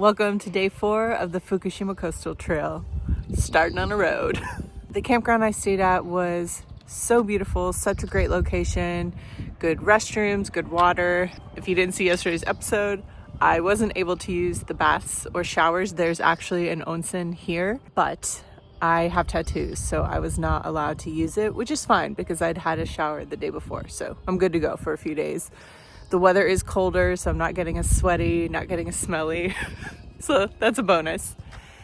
Welcome to day 4 of the Fukushima Coastal Trail, starting on a road. The campground I stayed at was so beautiful, such a great location, good restrooms, good water. If you didn't see yesterday's episode, I wasn't able to use the baths or showers. There's actually an onsen here, but I have tattoos, so I was not allowed to use it, which is fine because I'd had a shower the day before, so I'm good to go for a few days. The weather is colder, so I'm not getting as sweaty, not getting as smelly, so that's a bonus.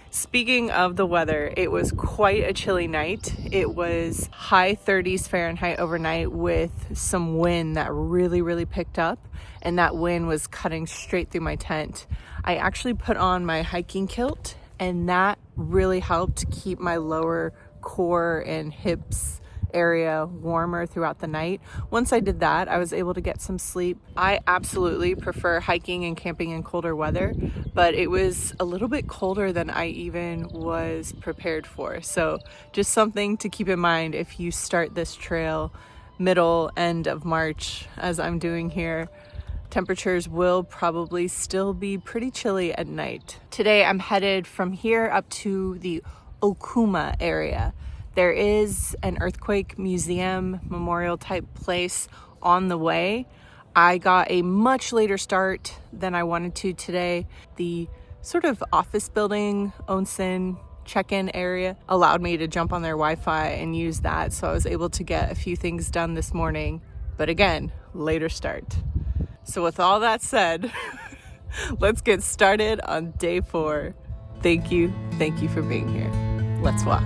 Speaking of the weather, it was quite a chilly night. It was high 30s Fahrenheit overnight with some wind that really picked up, and that wind was cutting straight through my tent. I actually put on my hiking kilt, and that really helped keep my lower core and hips area warmer throughout the night. Once I did that, I was able to get some sleep. I absolutely prefer hiking and camping in colder weather, but it was a little bit colder than I even was prepared for. So just something to keep in mind if you start this trail end of March, as I'm doing here. Temperatures will probably still be pretty chilly at night. Today I'm headed from here up to the Okuma area. There is an earthquake museum memorial type place on the way. I got a much later start than I wanted to today. The sort of office building, onsen, check-in area allowed me to jump on their Wi-Fi and use that. So I was able to get a few things done this morning, but again, later start. So with all that said, let's get started on day 4. Thank you for being here. Let's walk.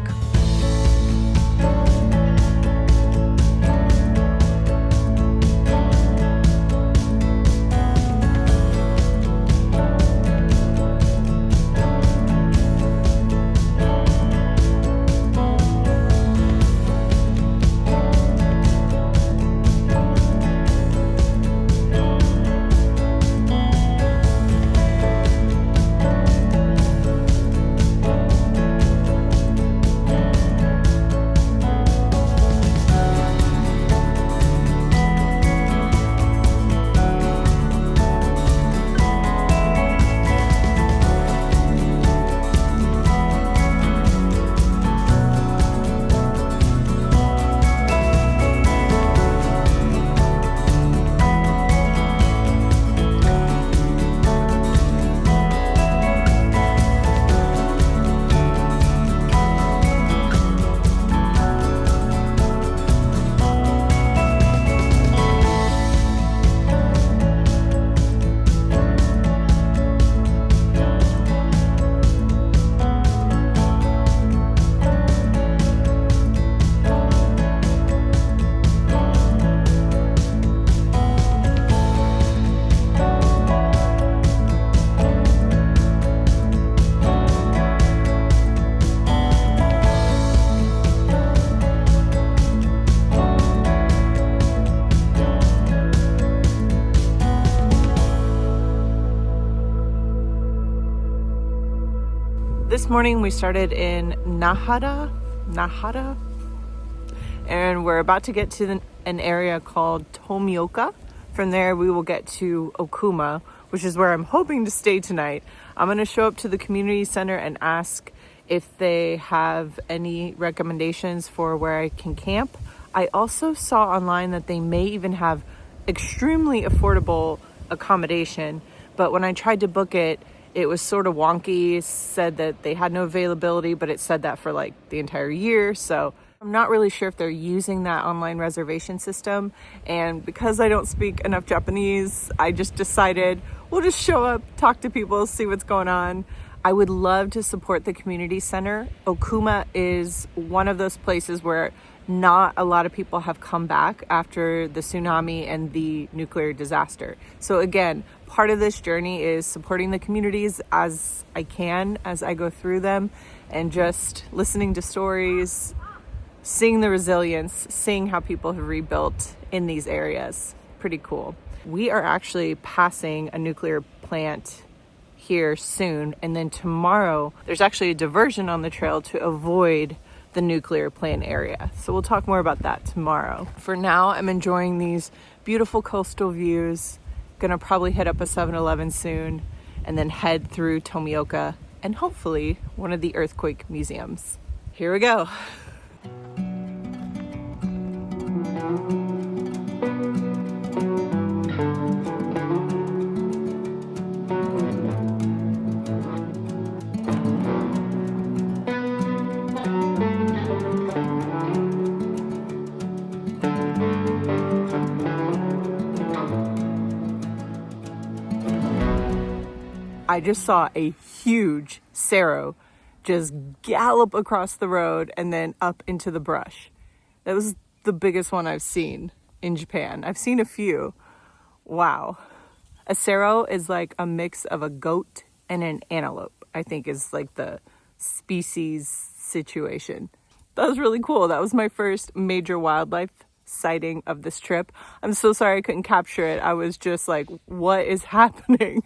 This morning we started in Nahara, and we're about to get to an area called Tomioka. From there we will get to Okuma, which is where I'm hoping to stay tonight. I'm going to show up to the community center and ask if they have any recommendations for where I can camp. I also saw online that they may even have extremely affordable accommodation, but when I tried to book it, it was sort of wonky. It said that they had no availability, but it said that for like the entire year. So I'm not really sure if they're using that online reservation system. And because I don't speak enough Japanese, I just decided we'll just show up, talk to people, see what's going on. I would love to support the community center. Okuma is one of those places where not a lot of people have come back after the tsunami and the nuclear disaster. So again, part of this journey is supporting the communities as I can, as I go through them, and just listening to stories, seeing the resilience, seeing how people have rebuilt in these areas. Pretty cool. We are actually passing a nuclear plant here soon, and then tomorrow there's actually a diversion on the trail to avoid the nuclear plant area. So we'll talk more about that tomorrow. For now, I'm enjoying these beautiful coastal views. Gonna probably hit up a 7-Eleven soon and then head through Tomioka and hopefully one of the earthquake museums. Here we go. I just saw a huge serow just gallop across the road and then up into the brush. That was the biggest one I've seen in Japan. I've seen a few. Wow. A serow is like a mix of a goat and an antelope, I think is like the species situation. That was really cool. That was my first major wildlife sighting of this trip. I'm so sorry I couldn't capture it. I was just like, what is happening?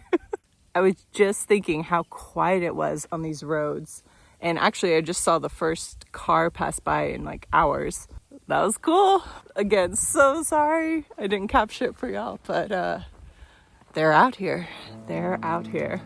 I was just thinking how quiet it was on these roads. And actually, I just saw the first car pass by in like hours. That was cool. Again, so sorry I didn't capture it for y'all, but they're out here. They're out here.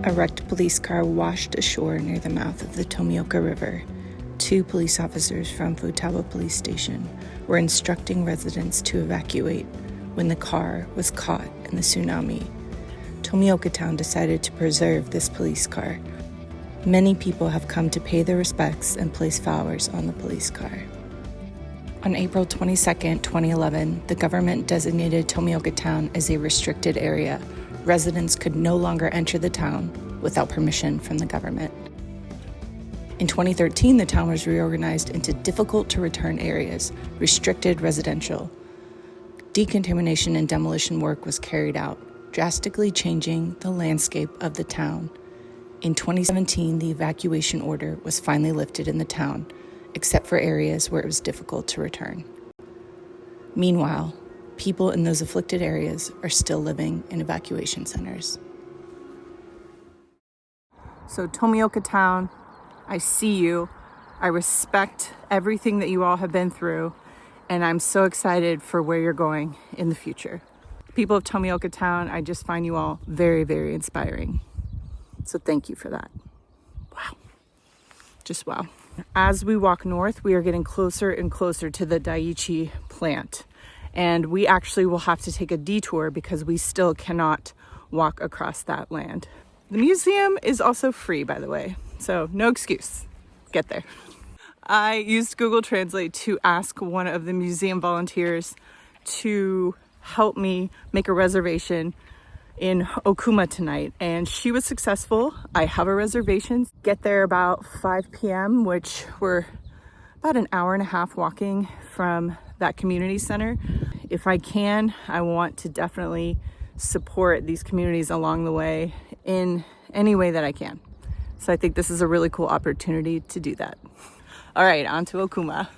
A wrecked police car washed ashore near the mouth of the Tomioka River. 2 police officers from Futaba Police Station were instructing residents to evacuate when the car was caught in the tsunami. Tomioka Town decided to preserve this police car. Many people have come to pay their respects and place flowers on the police car. On April 22, 2011, the government designated Tomioka Town as a restricted area. Residents could no longer enter the town without permission from the government. In 2013, the town was reorganized into difficult-to-return areas, restricted residential. Decontamination and demolition work was carried out, drastically changing the landscape of the town. In 2017, the evacuation order was finally lifted in the town, except for areas where it was difficult to return. Meanwhile, people in those afflicted areas are still living in evacuation centers. So Tomioka Town, I see you. I respect everything that you all have been through, and I'm so excited for where you're going in the future. People of Tomioka Town, I just find you all very, very inspiring. So thank you for that. Wow. Just wow. As we walk north, we are getting closer and closer to the Daiichi plant. And we actually will have to take a detour because we still cannot walk across that land. The museum is also free, by the way, so no excuse. Get there. I used Google Translate to ask one of the museum volunteers to help me make a reservation in Okuma tonight, and she was successful. I have a reservation. Get there about 5 p.m., which we're about an hour and a half walking from that community center. If I can, I want to definitely support these communities along the way in any way that I can. So I think this is a really cool opportunity to do that. All right, on to Okuma.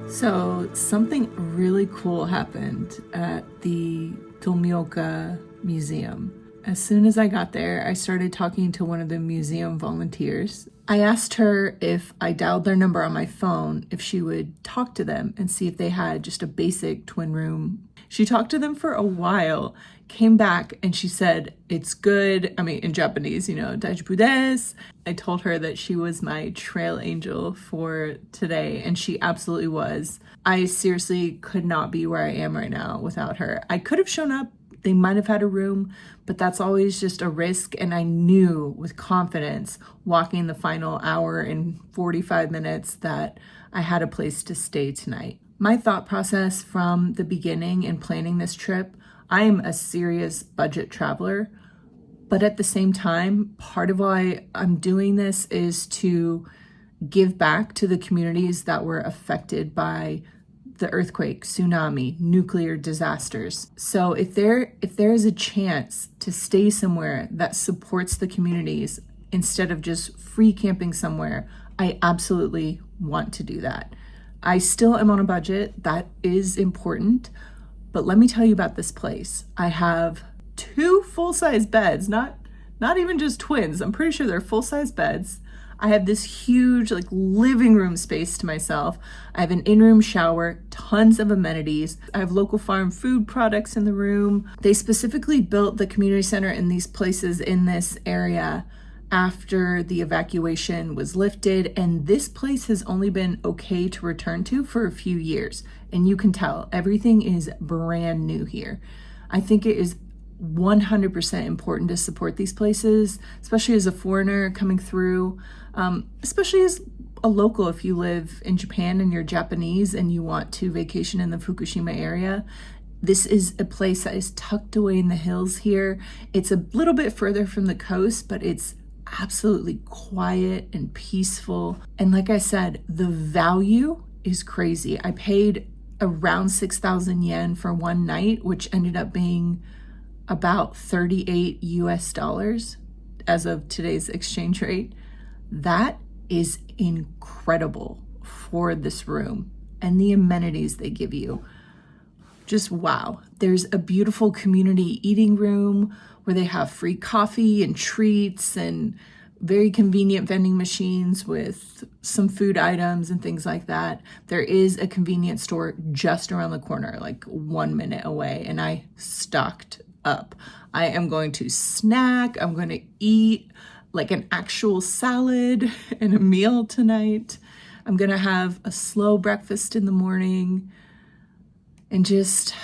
So something really cool happened at the Tomioka Museum. As soon as I got there, I started talking to one of the museum volunteers. I asked her if I dialed their number on my phone, if she would talk to them and see if they had just a basic twin room. She talked to them for a while, came back, and she said, it's good. I mean, in Japanese, daijoubu desu. I told her that she was my trail angel for today, and she absolutely was. I seriously could not be where I am right now without her. I could have shown up. They might have had a room, but that's always just a risk. And I knew with confidence walking the final hour and 45 minutes that I had a place to stay tonight. My thought process from the beginning in planning this trip, I am a serious budget traveler, but at the same time, part of why I'm doing this is to give back to the communities that were affected by the earthquake, tsunami, nuclear disasters. So if there is a chance to stay somewhere that supports the communities instead of just free camping somewhere, I absolutely want to do that. I still am on a budget. That is important. But let me tell you about this place. I have 2 full-size beds, not even just twins. I'm pretty sure they're full-size beds. I have this huge living room space to myself. I have an in-room shower, tons of amenities. I have local farm food products in the room. They specifically built the community center in these places in this area after the evacuation was lifted, and this place has only been okay to return to for a few years. And you can tell everything is brand new here. I think it is 100% important to support these places, especially as a foreigner coming through, especially as a local. If you live in Japan and you're Japanese and you want to vacation in the Fukushima area, this is a place that is tucked away in the hills here. It's a little bit further from the coast, but it's absolutely quiet and peaceful. And like I said, the value is crazy. I paid around 6,000 yen for one night, which ended up being about 38 US dollars as of today's exchange rate. That is incredible for this room and the amenities they give you. Just wow. There's a beautiful community eating room where they have free coffee and treats and very convenient vending machines with some food items and things like that. There is a convenience store just around the corner, like 1 minute away, and I stocked up. I am going to snack. I'm going to eat like an actual salad and a meal tonight. I'm going to have a slow breakfast in the morning and just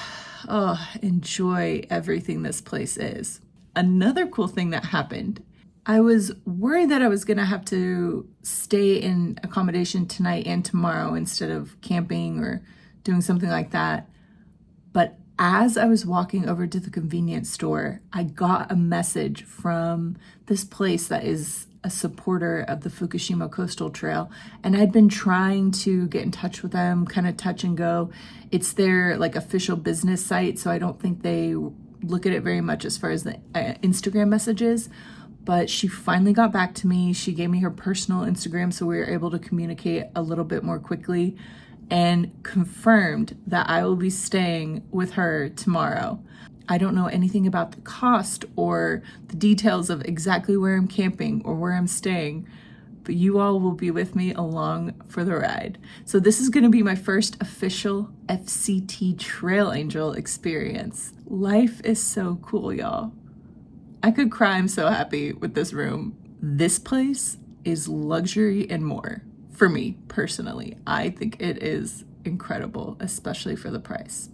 enjoy everything this place is. Another cool thing that happened, I was worried that I was going to have to stay in accommodation tonight and tomorrow instead of camping or doing something like that. But as I was walking over to the convenience store, I got a message from this place that is a supporter of the Fukushima Coastal Trail, and I'd been trying to get in touch with them, kind of touch and go. It's their like official business site, so I don't think they look at it very much as far as the Instagram messages, but she finally got back to me. She gave me her personal Instagram, so we were able to communicate a little bit more quickly, and confirmed that I will be staying with her tomorrow. I don't know anything about the cost or the details of exactly where I'm camping or where I'm staying, but you all will be with me along for the ride. So this is going to be my first official FCT Trail Angel experience. Life is so cool, y'all. I could cry. I'm so happy with this room. This place is luxury and more. For me, personally, I think it is incredible, especially for the price.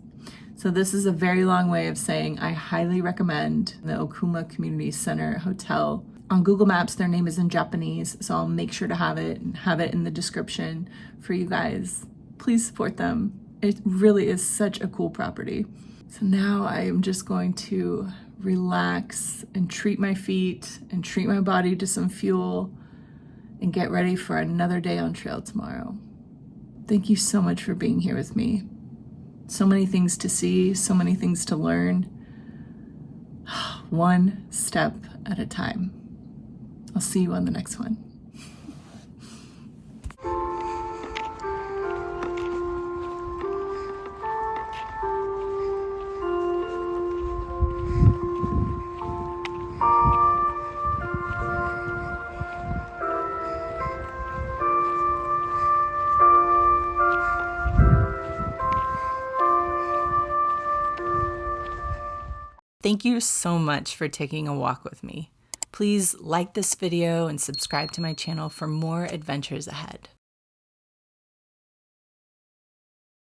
So this is a very long way of saying I highly recommend the Okuma Community Center Hotel. On Google Maps, their name is in Japanese, so I'll make sure to have it in the description for you guys. Please support them. It really is such a cool property. So now I am just going to relax and treat my feet and treat my body to some fuel and get ready for another day on trail tomorrow. Thank you so much for being here with me. So many things to see, so many things to learn. One step at a time. I'll see you on the next one. Thank you so much for taking a walk with me. Please like this video and subscribe to my channel for more adventures ahead.